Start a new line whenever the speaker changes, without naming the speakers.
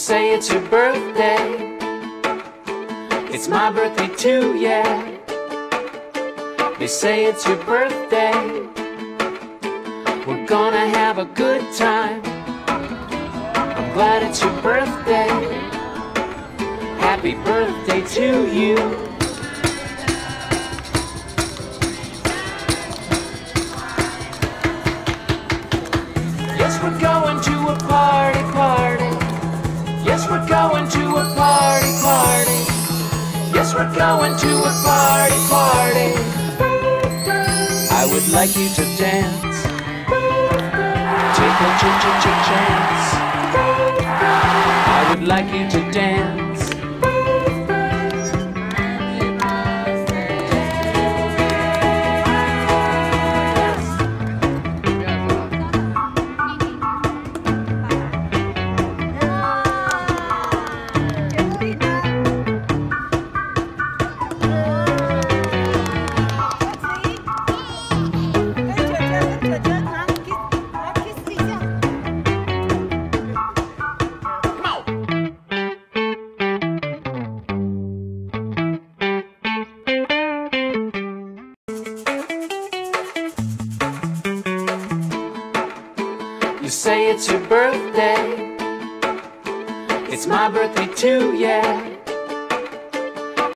say it's your birthday. It's my birthday too, yeah. You say it's your birthday. We're gonna have a good time. I'm glad it's your birthday. Happy birthday to you. Yes, we're going to a party, party. Yes, we're going to a party, party. Yes, we're going to a party, party. I would like you to dance. Take a chance. I would like you to dance. You say it's your birthday. It's my birthday too, yeah.